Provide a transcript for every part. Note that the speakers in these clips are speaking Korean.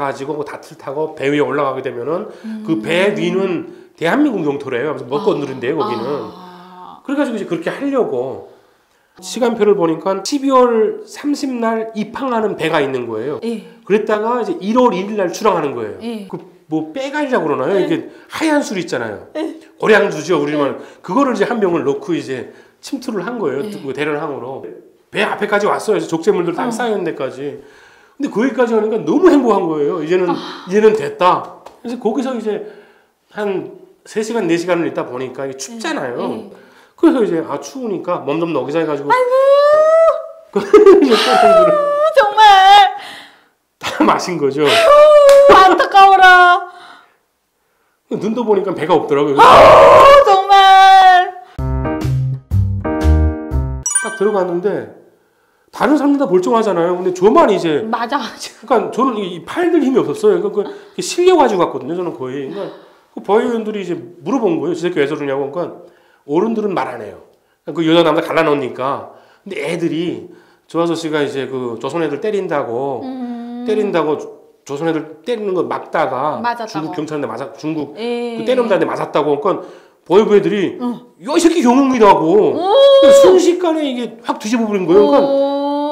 가지고 다트를 타고 배 위에 올라가게 되면은 그 배 위는 대한민국 영토래요. 그래서 못 건드린대요, 거기는. 그래가지고 이제 그렇게 하려고 시간표를 보니까 12월 30날 입항하는 배가 있는 거예요. 그랬다가 이제 1월 1일 날 출항하는 거예요. 그 뭐 빼갈이라고 그러나요? 이게 하얀 술 있잖아요. 고량주죠, 우리만. 그거를 이제 한 병을 넣고 이제 침투를 한 거예요. 대련항으로. 배 앞에까지 왔어요. 족제물들 다 쌓여있는 데까지. 근데 거기까지 가니까 너무 행복한 거예요. 이제는 됐다. 그래서 거기서 이제 한 3시간, 4시간을 있다 보니까 이게 춥잖아요. 그래서 이제 추우니까 몸 좀 녹이자 해가지고. 아이고! 정말! 다 마신 거죠. 안타까워라. 눈도 보니까 배가 없더라고요. 정말! 딱 들어갔는데 다른 사람들 다 멀쩡하잖아요. 근데 저만 이제 맞아. 그러니까 저는 이 팔들 힘이 없었어요. 그러니까 실려가지고 갔거든요. 저는 거의. 그러니까 그 버회원들이 이제 물어본 거예요. 저 새끼 왜 저러냐고. 그러니까 어른들은 말 안 해요. 그 여자 남자 갈라놓으니까. 근데 애들이 저 아저씨가 이제 그 조선 애들 때린다고 조선 애들 때리는 거 막다가 맞았다고. 중국 경찰한테 중국 그 때린다는데 맞았다고. 그러니까 버회부 애들이 야, 이 새끼 영웅이라고. 순식간에 이게 확 뒤집어 버린 거예요. 그러니까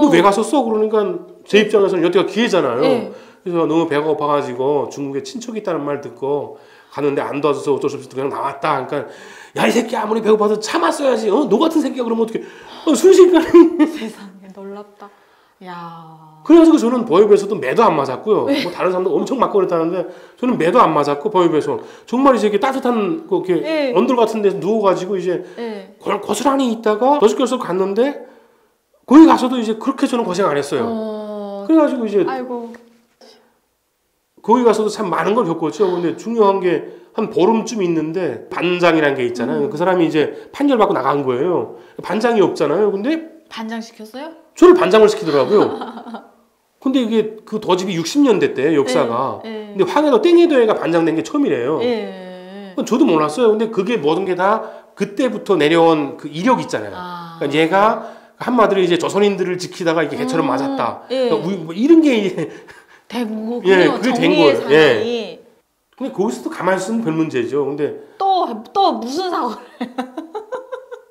너 왜 갔었어? 그러니까 제 입장에서는 여태가 기회잖아요. 그래서 너무 배가 고파가지고 중국에 친척이 있다는 말 듣고 갔는데 안 도와줘서 어쩔 수 없이 그냥 나왔다. 그러니까 야, 이 새끼 아무리 배고파도 참았어야지. 너 같은 새끼가 그러면 어떻게? 순식간에. 세상에 놀랍다. 야. 그래가지고 저는 버협에서도 매도 안 맞았고요. 뭐 다른 사람도 엄청 맞고 그랬다는데 저는 매도 안 맞았고 버협에서 정말 이제 이렇게 따뜻한 이렇게 언덕 같은 데서 누워가지고 이제 고스란히 있다가 더스켜서 갔는데 거기 가서도 이제 그렇게 저는 고생 안 했어요. 그래가지고 이제 아이고. 거기 가서도 참 많은 걸 겪었죠. 근데 중요한 게 한 보름쯤 있는데 반장이라는 게 있잖아요. 그 사람이 이제 판결 받고 나간 거예요. 반장이 없잖아요. 근데 반장 시켰어요? 저를 반장을 시키더라고요. 근데 이게 그 도집이 60년대 때 역사가. 근데 황해도 땡해도회가 반장된 게 처음이래요. 저도 몰랐어요. 근데 그게 모든 게 다 그때부터 내려온 그 이력 있잖아요. 그러니까 얘가 한마디로 이제 조선인들을 지키다가 이게 개처럼 맞았다. 그러니까 뭐 이런 게 이제 된 거군요. 그게 된 거예요. 근데 거기서도 가만히 있으면 별 문제죠. 근데 또 무슨 사고를?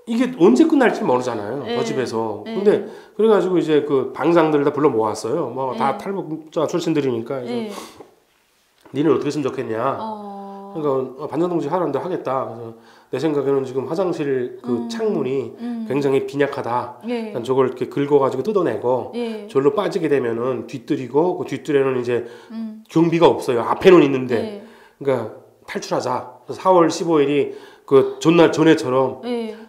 이게 언제 끝날지 모르잖아요. 저 집에서. 근데 그래가지고 이제 그 방장들을 다 불러 모았어요. 뭐 다 탈북자 출신들이니까. 니는 어떻게 했으면 좋겠냐. 그러니까 반장동지 하라는데 하겠다. 그래서 내 생각에는 지금 화장실 그 창문이 굉장히 빈약하다. 그러니까 저걸 이렇게 긁어가지고 뜯어내고 저로 빠지게 되면은 뒤뜰이고 그 뒷뜰에는 이제 경비가 없어요. 앞에는 있는데. 그러니까 탈출하자. 4월 15일이 그 전날 전에처럼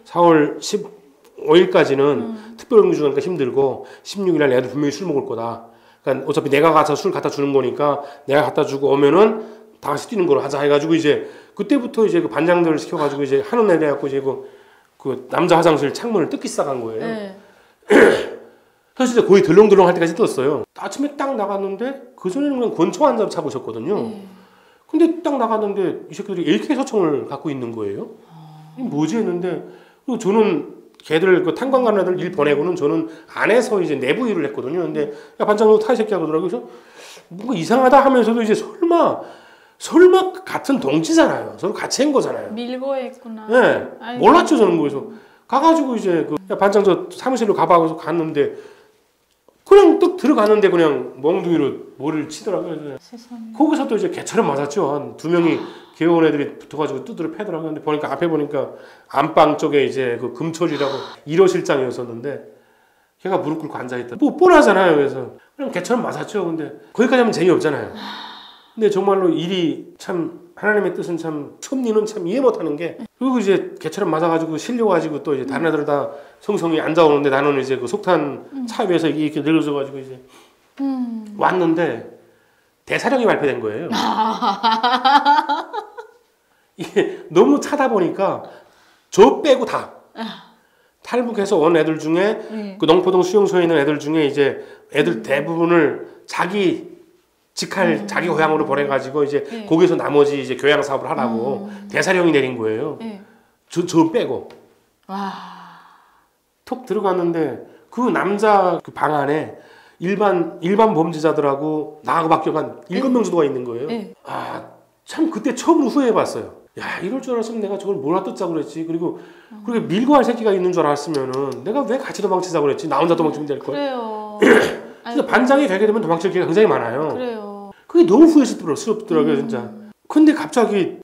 4월 15일까지는 특별경비 주니까 힘들고 16일 날 애들 분명히 술 먹을 거다. 그러니까 어차피 내가 가서 술 갖다 주는 거니까 내가 갖다 주고 오면은 다 같이 뛰는 걸로 하자 해가지고 이제 그때부터 이제 그 반장들을 시켜가지고 이제 하는 애 돼갖고 이제 그 남자 화장실 창문을 뜯기 시작한 거예요. 그래서 진짜 거의 덜렁덜렁 할 때까지 떴어요. 아침에 딱 나갔는데 그 전에는 그냥 권총 한 잡 잡으셨거든요. 근데 딱 나갔는데 이 새끼들이 AK 소총을 갖고 있는 거예요. 이게 뭐지 했는데 그리고 저는 걔들 그 탄광 가는 애들 일 보내고는 저는 안에서 이제 내부 일을 했거든요. 근데 야 반장 너 타 이 새끼 하더라고요. 그래서 뭔가 이상하다 하면서도 이제 설마 같은 동지잖아요. 서로 같이 한 거잖아요. 밀고 했구나. 네. 몰랐죠 저는. 그래서 가가지고 이제 야 반장 저 사무실로 가봐 그래서 갔는데 그냥 뚝 들어가는데 그냥 멍둥이로 머리를 치더라고요. 거기서 또 이제 개처럼 맞았죠. 한 2명이 귀여운 애들이 붙어가지고 두드려 패더라고요. 근데 보니까 앞에 보니까 안방 쪽에 이제 그 금철이라고 1호 실장이었었는데 걔가 무릎 꿇고 앉아있다. 뭐 뻔하잖아요. 그래서 그냥 개처럼 맞았죠. 근데 거기까지 하면 재미없잖아요. 근데 정말로 일이 참 하나님의 뜻은 참 섭리는 참 이해 못하는 게 그리고 이제 개처럼 맞아가지고 실려가지고 또 이제 다른 애들 다 성성이 앉아오는데 나는 이제 그 속탄 차 위에서 이렇게 늘어져가지고 이제 왔는데 대사령이 발표된 거예요. 이게 너무 차다 보니까 저 빼고 다 탈북해서 온 애들 중에 그 농포동 수용소에 있는 애들 중에 이제 애들 대부분을 자기 직할 자기 고향으로 보내가지고 이제 거기서 나머지 이제 교양 사업을 하라고 대사령이 내린 거예요. 저 빼고. 와. 톡 들어갔는데 그 남자 그 방 안에 일반 범죄자들하고 나하고 바뀌어 한 7명 정도가 있는 거예요. 네. 아, 참 그때 처음으로 후회해봤어요. 야, 이럴 줄 알았으면 내가 저걸 몰아뜯자고 그랬지. 그리고 그렇게 밀고 할 새끼가 있는 줄 알았으면은 내가 왜 같이 도망치자고 그랬지. 나 혼자 도망치면 될 걸. 그래요. 그래서 반장이 되게 되면 도망칠 기회가 굉장히 많아요. 그래요. 그게 너무 후회스럽더라고요, 진짜. 근데 갑자기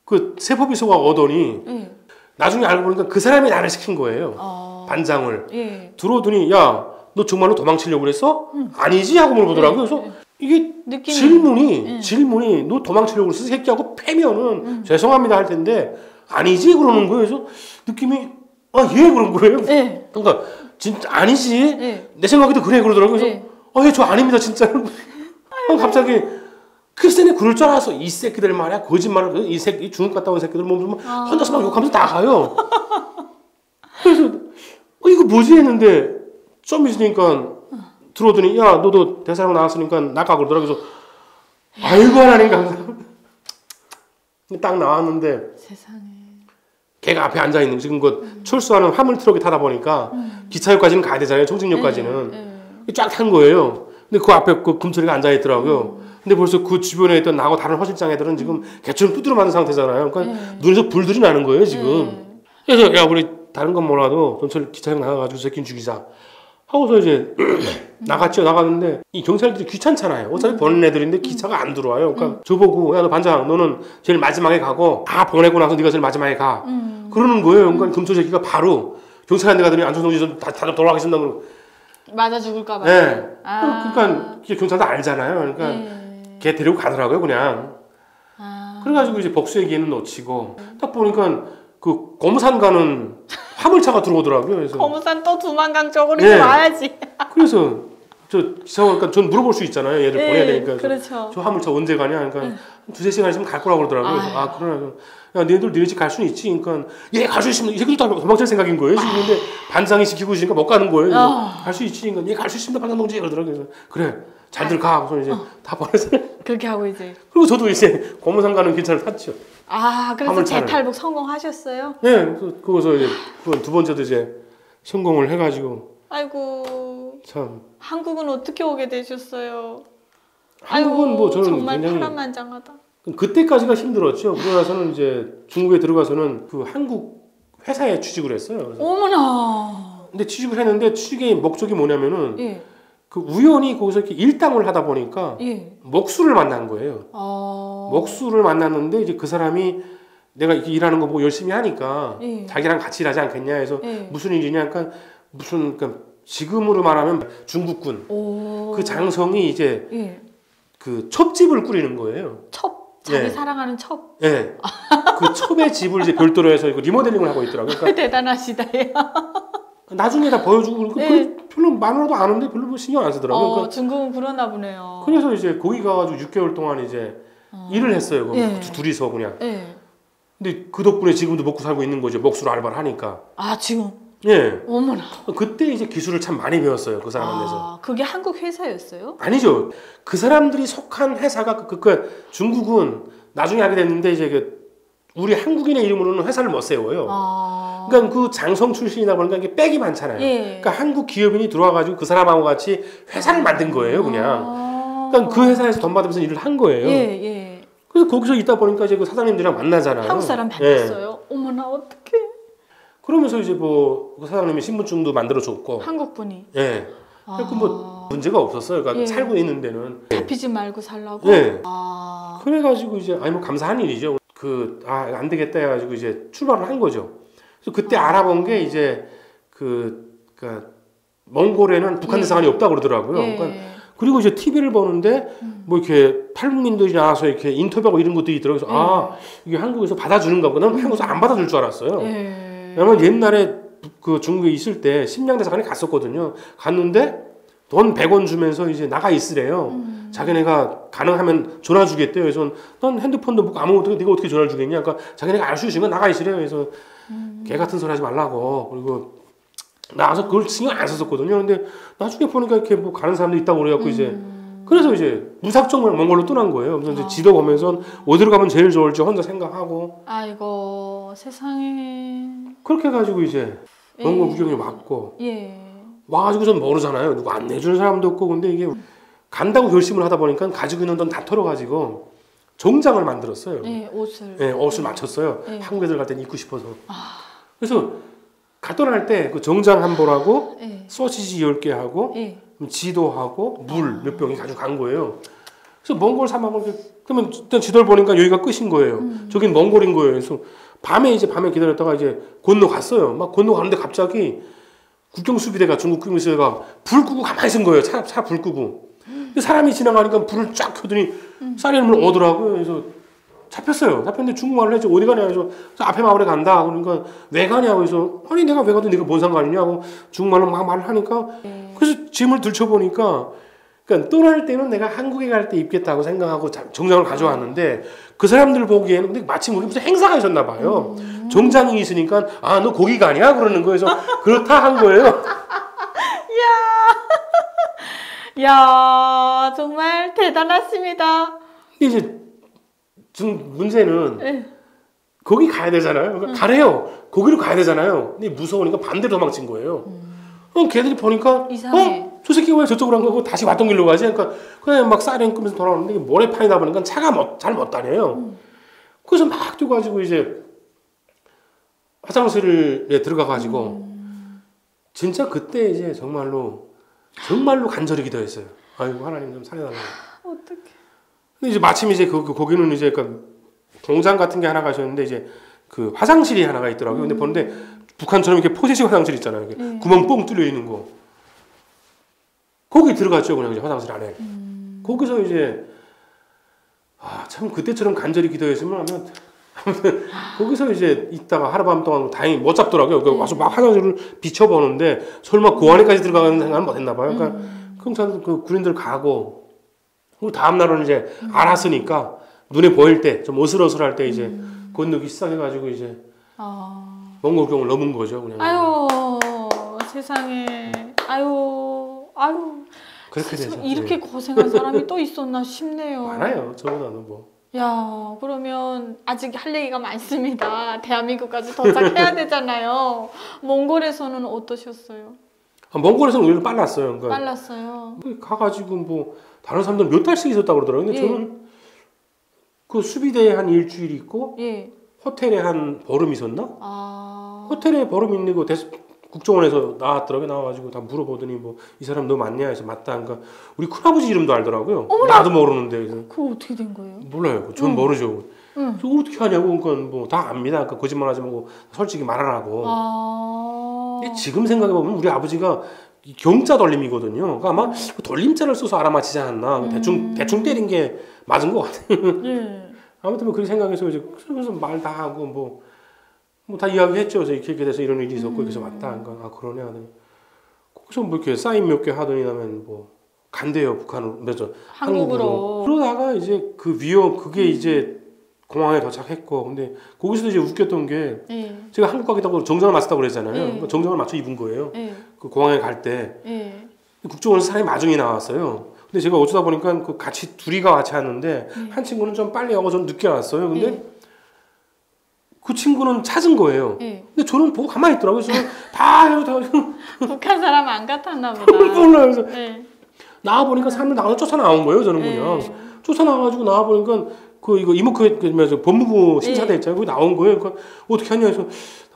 그 세법이소가 오더니 나중에 알고 보니까 그 사람이 나를 시킨 거예요. 반장을. 예. 들어오더니 야, 너 정말로 도망치려고 그랬어? 아니지? 하고 물어보더라고요. 그래서 이게 질문이 너 도망치려고 그랬어? 새끼하고 패면은 죄송합니다 할 텐데 아니지? 그러는 거예요. 그래서 느낌이 예 그런 거예요. 네. 그러니까 진짜 아니지? 네. 내 생각에도 그래 그러더라고요. 그래서 예, 저 아닙니다 진짜로. 갑자기 글쎄네 그럴 줄 알았어. 이 새끼들 말이야 거짓말을 이 새끼 중국 갔다 온 새끼들 뭐 혼자서 막 욕하면서 나가요. 그래서 이거 뭐지 했는데 좀 있으니까 들어오더니 야 너도 대사랑 나왔으니까 나가 그러더라고. 그래서 아이고 하나님 감사합니다. 딱 나왔는데 세상에. 걔가 앞에 앉아 있는 지금 그 철수하는 화물 트럭에 타다 보니까 기차역까지는 가야 되잖아요. 청진역까지는 쫙 탄 거예요. 근데 그 앞에 그 금철이가 앉아 있더라고요. 근데 벌써 그 주변에 있던 나하고 다른 허실장 애들은 지금 개처럼 두드려 맞은 상태잖아요. 그러니까 눈에서 불들이 나는 거예요 지금. 그래서 야 우리 다른 건 몰라도 전철 기차역 나가가지고 새끼 죽이자 하고서 이제 나갔죠. 나갔는데 이 경찰들이 귀찮잖아요. 어차피 보낸 애들인데 기차가 안 들어와요. 그러니까 저보고 야 너 반장 너는 제일 마지막에 가고 다 보내고 나서 네가 제일 마지막에 가 그러는 거예요. 그러니까 금철 새끼가 바로 경찰한테 가더니 안전동지 다 돌아가신다고 맞아 죽을까봐. 네. 그러니까 경찰도 알잖아요. 그러니까 걔 데리고 가더라고요 그냥. 그래가지고 이제 복수의 기회는 놓치고 딱 보니까 그 검산 가는 화물차가 들어오더라고요. 그래서 검산 또 두만강 쪽으로 와야지. 그래서 저 기사가 그러니까 전 물어볼 수 있잖아요. 얘를 보내야 되니까. 그렇죠. 저 화물차 언제 가냐? 그러니까 두세 시간 있으면 갈 거라고 그러더라고요. 그래서 그러나 야 너희들 니네 집 갈 수는 있지. 그러니까 얘 갈 수 있으면 이 새끼들도 도망칠 생각인 거예요. 지금 근데 반장이 시키고 있으니까 못 가는 거예요. 갈 수 있지. 그러니까 얘 갈 수 있습니다. 반장 동지 그러더라고요. 그래서 그래 잘들 가. 그래서 이제 다 보내서 그렇게 하고 이제. 그리고 저도 이제 고무산 가는 기차를 탔죠. 그래서 화물차를. 재탈북 성공하셨어요? 네, 그거서 이제 두 번째도 이제 성공을 해가지고. 아이고. 참. 한국은 어떻게 오게 되셨어요? 한국은 뭐 저는 정말 굉장히 파란만장하다. 그때까지가 힘들었죠. 그러고 나서는 이제 중국에 들어가서는 그 한국 회사에 취직을 했어요. 어머나. 근데 취직을 했는데 취직의 목적이 뭐냐면은 그 우연히 거기서 이렇게 일당을 하다 보니까 목수를 만난 거예요. 목수를 만났는데 이제 그 사람이 내가 이렇게 일하는 거 보고 열심히 하니까 자기랑 같이 일하지 않겠냐 해서 무슨 일이냐 그러니까 그러니까 지금으로 말하면 중국군 그 장성이 이제 그 첩집을 꾸리는 거예요. 자기 사랑하는 첩. 네. 그 첩의 집을 이제 별도로 해서 리모델링을 하고 있더라고요. 그러니까 대단하시다. 나중에 다 보여주고 별로 마누라도 아는데 별로 신경 안 쓰더라고요. 그러니까 중국은 그러나 보네요. 그래서 이제 거기 가가지고 6개월 동안 이제 일을 했어요. 둘이서 그냥. 근데 그 덕분에 지금도 먹고 살고 있는 거죠. 목수로 알바를 하니까. 지금? 예. 어머나. 그때 이제 기술을 참 많이 배웠어요. 그 사람한테서. 그게 한국 회사였어요? 아니죠. 그 사람들이 속한 회사가 중국은 나중에 하게 됐는데 이제 우리 한국인의 이름으로는 회사를 못 세워요. 그러니까 그 장성 출신이다 보니까 이게 빽이 많잖아요. 그러니까 한국 기업인이 들어와가지고 그 사람하고 같이 회사를 만든 거예요, 그냥. 그러니까 그 회사에서 돈 받으면서 일을 한 거예요. 그래서 거기서 있다 보니까 이제 그 사장님들이랑 만나잖아요. 한국 사람 만났어요. 어머나 어떡해. 그러면서 이제 뭐 그 사장님이 신분증도 만들어 줬고. 한국 분이. 그러니까 뭐 문제가 없었어요. 그러니까 살고 있는 데는. 잡히지 말고 살라고. 그래가지고 이제 뭐 감사한 일이죠. 안 되겠다 해가지고 이제 출발을 한 거죠. 그래서 그때 알아본 게 이제 그러니까 몽골에는 북한 대사관이 없다고 그러더라고요. 그러니까 그리고 이제 TV를 보는데 뭐 이렇게 탈북민들이 나와서 이렇게 인터뷰하고 이런 것들이 있더라고요. 그래서 이게 한국에서 받아주는가 보다. 나는 한국에서 안 받아줄 줄 알았어요. 왜냐면 옛날에 그 중국에 있을 때 심양 대사관에 갔었거든요. 갔는데 돈 100원 주면서 이제 나가 있으래요. 자기네가 가능하면 전화 주겠대요. 그래서 난 핸드폰도 없고 아무것도 네가 어떻게 전화를 주겠냐. 그러니까 자기네가 알 수 있으면 나가 있으래요. 그래서 개 같은 소리 하지 말라고. 그리고 나와서 그걸 신경 안 썼었거든요. 근데 나중에 보니까 이렇게 뭐 가는 사람도 있다고 그래갖고 이제 그래서 이제 무작정 몽골로 떠난 거예요. 그래서 이제 지도 보면서 어디로 가면 제일 좋을지 혼자 생각하고. 아이고 세상에. 그렇게 해가지고 이제 몽골 구경을 왔고. 와가지고선 모르잖아요. 누구 안내주는 사람도 없고. 근데 이게 간다고 결심을 하다 보니까 가지고 있는 돈 다 털어가지고 정장을 만들었어요. 네, 옷을. 네, 옷을 맞췄어요. 네. 한국에 들어갈 땐 입고 싶어서. 그래서 갔더날 때 그 정장 한 벌하고 네. 소시지 10개 하고 네. 지도하고 물 몇 병이 가지고 간 거예요. 그래서 몽골 사막을 그러면 일단 지도를 보니까 여기가 끝인 거예요. 저긴 몽골인 거예요. 그래서 밤에 기다렸다가 이제 건너갔어요. 막 건너가는데 갑자기 국경수비대가 중국 국경수비대가 불 끄고 가만히 있은 거예요. 차 불 끄고. 사람이 지나가니까 불을 쫙 켜더니 사리움을 오더라고요. 그래서 잡혔어요. 잡혔는데 중국말로 했죠. 어디 가냐 해서 앞에 마을에 간다. 그러니까 왜 가냐고 해서 아니 내가 왜 가도 네가 뭔 상관이냐고 중국말로 막 말을 하니까 그래서 짐을 들춰보니까 그러니까 떠날 때는 내가 한국에 갈 때 입겠다고 생각하고 정장을 가져왔는데 그 사람들 보기에는 근데 마침 거기 무슨 행사가 있었나 봐요. 정장이 있으니까 아 너 거기 가냐 그러는 거예요. 그래서 그렇다 한 거예요. 야, 정말 대단하십니다. 이제 문제는 네. 거기 가야 되잖아요. 그러니까 가래요. 거기로 가야 되잖아요. 근데 무서우니까 반대로 도망친 거예요. 걔들이 보니까 이상해. 저 새끼가 왜 저쪽으로 간 거고 다시 왔던 길로 가지? 그러니까 그냥 막 사이렌 끄면서 돌아오는데 모래판이다 보니까 차가 잘 못 다녀요. 그래서 막 뛰어가지고 이제 화장실에 들어가가지고 진짜 그때 이제 정말로 간절히 기도했어요. 아이고 하나님 좀 살려달라고. 어떡해. 근데 이제 마침 이제 거기는 이제 그 공장 같은 게 하나가 있었는데 이제 그 화장실이 하나가 있더라고요. 근데 보는데 북한처럼 이렇게 포제식 화장실 있잖아요. 이렇게 구멍 뻥 뚫려 있는 거. 거기 들어갔죠, 그냥 이제 화장실 안에. 거기서 이제 참 그때처럼 간절히 기도했으면 하면 아무튼 거기서 이제 있다가 하룻밤 동안 다행히 못 잡더라고요. 와서 막 화장실을 비춰보는데 설마 그 안에까지 들어가는 생각은 못했나 봐요. 그러니까 경찰 그 군인들 가고 그리고 다음 날은 이제 알았으니까 눈에 보일 때 좀 어슬어슬할 때 이제 건너기 시작해가지고 이제 몽골경을 넘은 거죠, 그냥. 아유, 세상에. 아유. 그렇게 되죠. 이렇게 고생한 사람이 또 있었나 싶네요. 많아요, 저보다는 뭐. 야, 그러면 아직 할 얘기가 많습니다. 대한민국까지 도착해야 되잖아요. 몽골에서는 어떠셨어요? 몽골에서는 오히려 빨랐어요. 그러니까 빨랐어요. 가가지고 뭐 다른 사람들 몇 달씩 있었다고 그러더라고요. 근데 저는 그 수비대에 한 일주일 있고 호텔에 한 보름 있었나? 호텔에 보름 있는 거 국정원에서 나왔더라고요. 나와가지고 다 물어보더니 뭐 이 사람 너 맞냐 해서 맞다. 그러니까 우리 큰아버지 이름도 알더라고요. 어머나! 나도 모르는데. 그거 어떻게 된 거예요? 몰라요. 전 모르죠. 그래서 어떻게 하냐고. 그러니까 뭐 다 압니다. 그러니까 거짓말하지 말고 솔직히 말하라고. 근데 지금 생각해 보면 우리 아버지가 경자 돌림이거든요. 그러니까 아마 돌림자를 써서 알아맞히지 않았나. 대충 때린 게 맞은 것 같아요. 아무튼 뭐 그렇게 생각해서 이제 그래서 말 다 하고 뭐 다 이야기했죠. 그래서 이렇게 돼서 이런 일이 있었고 이렇게 해서 왔다. 그러니까 그러네 하더니 거기서 뭐 이렇게 사인 몇 개 하더니 나면 뭐 간대요 북한으로, 한국으로. 그러다가 이제 그게 이제 공항에 도착했고 근데 거기서도 이제 웃겼던 게 제가 한국 가겠다고 정장을 맞췄다고 그랬잖아요. 그러니까 정장을 맞춰 입은 거예요. 그 공항에 갈 때 국정원에서 사람이 마중이 나왔어요. 근데 제가 어쩌다 보니까 그 둘이 같이 왔는데 한 친구는 좀 빨리 오고 좀 늦게 왔어요. 근데 그 친구는 찾은 거예요. 근데 저는 보고 가만히 있더라고요. 그래서 다 해서 북한 사람 안 같았나 보다. 몰라요. 그래서 나와 보니까 사람들 나와서 쫓아나온 거예요. 저는 그냥 쫓아나와가지고 나와 보니까 이거 이모크면서 법무부 심사대 있잖아요. 거기 나온 거예요. 그러니까 어떻게 하냐 해서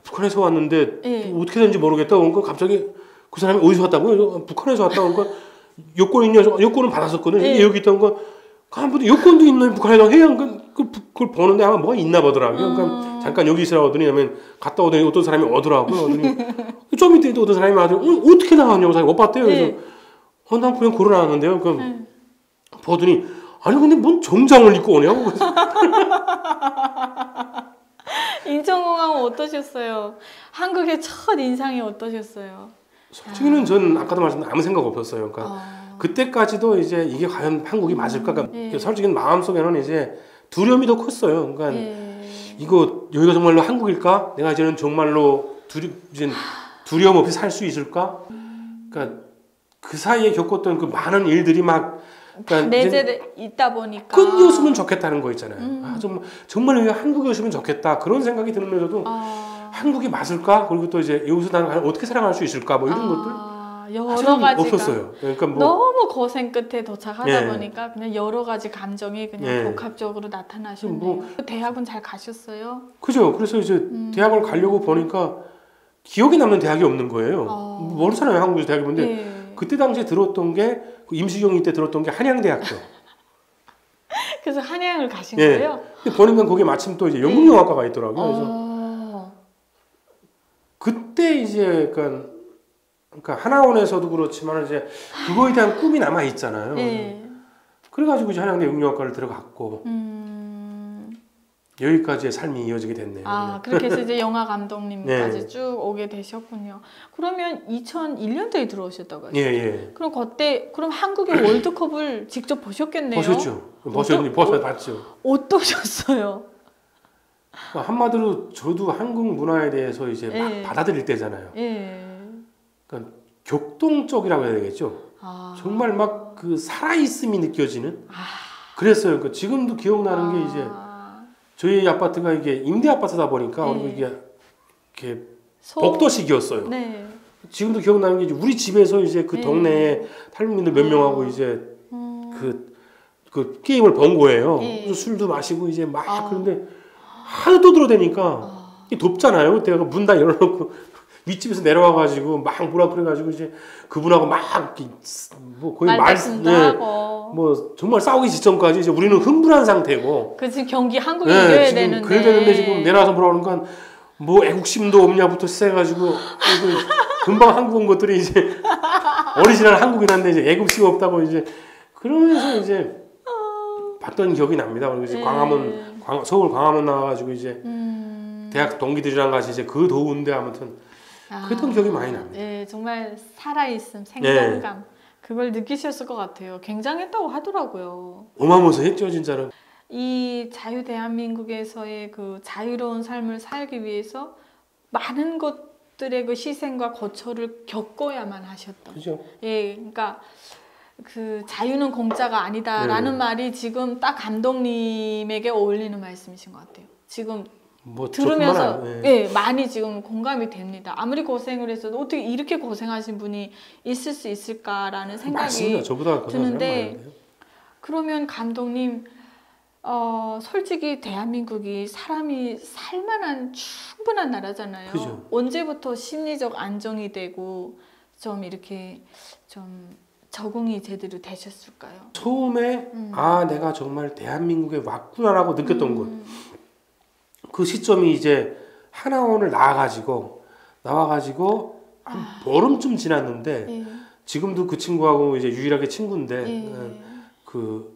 북한에서 왔는데 어떻게 되는지 모르겠다. 그러니까 갑자기 그 사람이 어디서 왔다고요? 북한에서 왔다고 그러니까 여권 있냐? 여권은 받았었거든요. 여기 있던 거 아무튼 여권도 있나요? 북한에다 해야 그걸 보는데 아마 뭐가 있나 보더라고요. 그러니까 잠깐 여기 있으라고 하더니 그러면 갔다 오더니 어떤 사람이 오더라고요. 좀 이따 또 어떤 사람이 와가지고 어떻게 나왔냐고 자기 못 봤대요. 그래서 난 그냥 걸어 나왔는데요. 그럼 보더니 아니 근데 뭔 정장을 입고 오냐고. 인천공항은 어떠셨어요? 한국의 첫 인상이 어떠셨어요? 솔직히는 전 아까도 말씀드린 아무 생각 없었어요. 그러니까 그때까지도 이제 이게 과연 한국이 맞을까? 그러니까 솔직히 마음속에는 이제 두려움이 더 컸어요. 그러니까 이거 여기가 정말로 한국일까? 내가 이제는 정말로 두려움 없이 살 수 있을까? 그러니까 그 사이에 겪었던 그 많은 일들이 막 그러니까 내재돼 있다 보니까 끝이었으면 좋겠다는 거 있잖아요. 정말 여기가 한국이었으면 좋겠다 그런 생각이 드는면서도 한국이 맞을까? 그리고 또 이제 여기서 나는 어떻게 살아갈 수 있을까? 뭐 이런 것들. 여러 가지가 없었어요. 그러니까 뭐 너무 고생 끝에 도착하다 예. 보니까 그냥 여러 가지 감정이 그냥 예. 복합적으로 나타나셨네요. 뭐- 대학은 잘 가셨어요? 그죠. 그래서 이제 대학을 가려고 보니까 기억에 남는 대학이 없는 거예요. 모르잖아요, 한국에서 대학이 뭔데. 예. 그때 당시에 들었던 게 임시경이 때 들었던 게 한양대학교. 그래서 한양을 가신 예. 거예요? 근데 보니까 거기 마침 또 이제 연극영화과가 있더라고요. 그래서 그때 이제 그러니까 하나원에서도 그렇지만 이제 그거에 대한 꿈이 남아 있잖아요. 예. 그래가지고 이제 한양대 연극영화과를 들어갔고 여기까지의 삶이 이어지게 됐네요. 그렇게 해서 이제 영화 감독님까지 네. 쭉 오게 되셨군요. 그러면 2001년도에 들어오셨다고 하셨죠? 예. 그럼 그때 그럼 한국의 월드컵을 직접 보셨겠네요. 봤죠. 어떠셨어요? 한마디로 저도 한국 문화에 대해서 이제 막 예. 받아들일 때잖아요. 예. 그러니까 격동적이라고 해야 되겠죠. 정말 막 그 살아있음이 느껴지는. 그랬어요. 그러니까 지금도 기억나는 게 이제 저희 아파트가 이게 임대 아파트다 보니까 그리고 이게 이렇게 복도식이었어요. 네. 지금도 기억나는 게 이제 우리 집에서 이제 그 동네에 탈북민들 몇 명하고 이제 그 게임을 본 거예요. 그래서 술도 마시고 이제 막 그런데 하도 떠들어대니까 이게 덥잖아요. 그때 문 다 열어놓고 윗집에서 내려와가지고 막 뭐라 그래가지고 이제 그분하고 막 뭐 거의 말다툼도 하고 뭐 정말 싸우기 직전까지 이제 우리는 흥분한 상태고. 그 지금 경기 한국이 이겨야 지금 되는데. 그래야 되는데 지금 내려와서 뭐라 그러니까 뭐 애국심도 없냐부터 시작해가지고 금방 한국 온 것들이 이제 오리지널 한국인 한데 이제 애국심 없다고 이제 그러면서 이제 봤던 기억이 납니다. 그리고 이제 서울 광화문 나와가지고 이제 대학 동기들이랑 같이 이제 그 더운데 아무튼 그랬던 기억이 많이 납니다. 네, 정말 살아있음, 생동감 그걸 느끼셨을 것 같아요. 굉장했다고 하더라고요. 어마무시했죠, 진짜로. 이 자유 대한민국에서의 그 자유로운 삶을 살기 위해서 많은 것들의 그 희생과 고초를 겪어야만 하셨던. 그죠? 예, 그러니까 그 자유는 공짜가 아니다라는 말이 지금 딱 감독님에게 어울리는 말씀이신 것 같아요. 지금 뭐 들으면서 많이 지금 공감이 됩니다. 아무리 고생을 했어도 어떻게 이렇게 고생하신 분이 있을 수 있을까라는 생각이 맞습니다. 저보다 드는데 그러면 감독님 솔직히 대한민국이 사람이 살만한 충분한 나라잖아요. 그죠. 언제부터 심리적 안정이 되고 좀 이렇게 좀 적응이 제대로 되셨을까요? 처음에 내가 정말 대한민국에 왔구나라고 느꼈던 것. 그 시점이 이제 하나원을 나와가지고 한 보름쯤 지났는데 지금도 그 친구하고 이제 유일하게 친구인데 그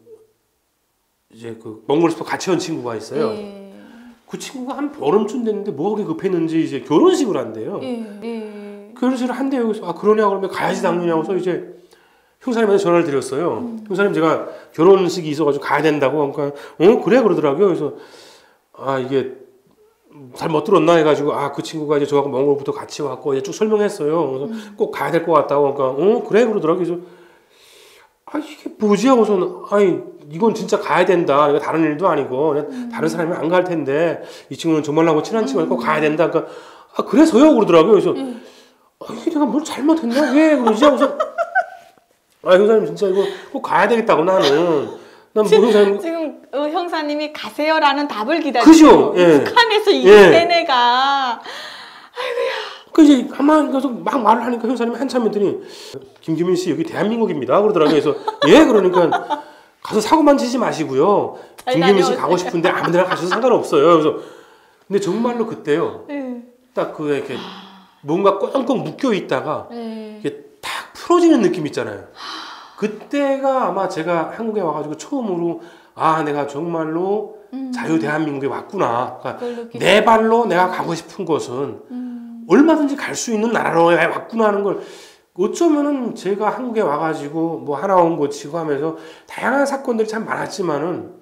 이제 그 몽골에서 같이 온 친구가 있어요. 그 친구가 한 보름쯤 됐는데 뭐가 그렇게 급했는지 이제 결혼식을 한대요. 결혼식을 한대요. 그래서 그러냐 그러면 가야지 당연히 하고서 이제 형사님한테 전화를 드렸어요. 형사님 제가 결혼식이 있어가지고 가야 된다고 그러니까 그래 그러더라고요. 그래서 이게 잘 못 들었나 해가지고 그 친구가 이제 저하고 몽골부터 같이 왔고 이제 쭉 설명했어요. 그래서 꼭 가야 될 것 같다고 그러니까 그래 그러더라고요. 그래서 이게 뭐지 하고서는 이건 진짜 가야 된다. 이거 다른 일도 아니고 그냥 다른 사람이 안 갈 텐데 이 친구는 정말하고 친한 친구니까 꼭 가야 된다. 그러니까 그래서요 그러더라고요. 그래서 내가 뭘 잘못했나 왜 그러지 하고서 형사님 진짜 이거 꼭 가야 되겠다고 나는. 난 뭐 형사님 지금 형사님이 가세요라는 답을 기다리고 그죠? 북한에서 이런 애가 그 이제 한마디 계속 막 말을 하니까 형사님이 한참 했더니 김규민 씨 여기 대한민국입니다 그러더라고요. 그래서 그러니까 가서 사고만 치지 마시고요. 김규민 씨 가고 싶은데 아무데나 가셔도 상관없어요. 그래서 근데 정말로 그때요. 딱 그 이렇게 뭔가 꽁꽁 묶여 있다가 이게 탁 풀어지는 느낌 있잖아요. 그때가 아마 제가 한국에 와가지고 처음으로 내가 정말로 자유 대한민국에 왔구나. 그러니까 내 발로 내가 가고 싶은 곳은 얼마든지 갈 수 있는 나라로 왔구나 하는 걸 어쩌면은 제가 한국에 와가지고 뭐 하나원 고치고 하면서 다양한 사건들이 참 많았지만은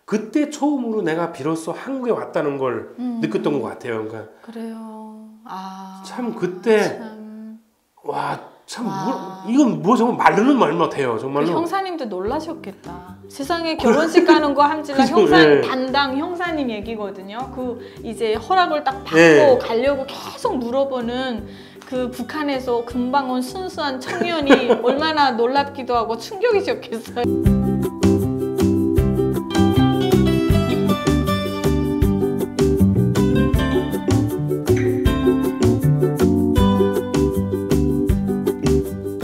그때 처음으로 내가 비로소 한국에 왔다는 걸 느꼈던 것 같아요. 그러니까 그래요. 참 그때 이건 뭐 정말 말로는 말 못해요. 정말로. 형사님도 놀라셨겠다. 세상에 결혼식 가는 거 함지만 담당 형사님 얘기거든요. 그 이제 허락을 딱 받고 가려고 계속 물어보는 그 북한에서 금방 온 순수한 청년이 얼마나 놀랍기도 하고 충격이셨겠어요.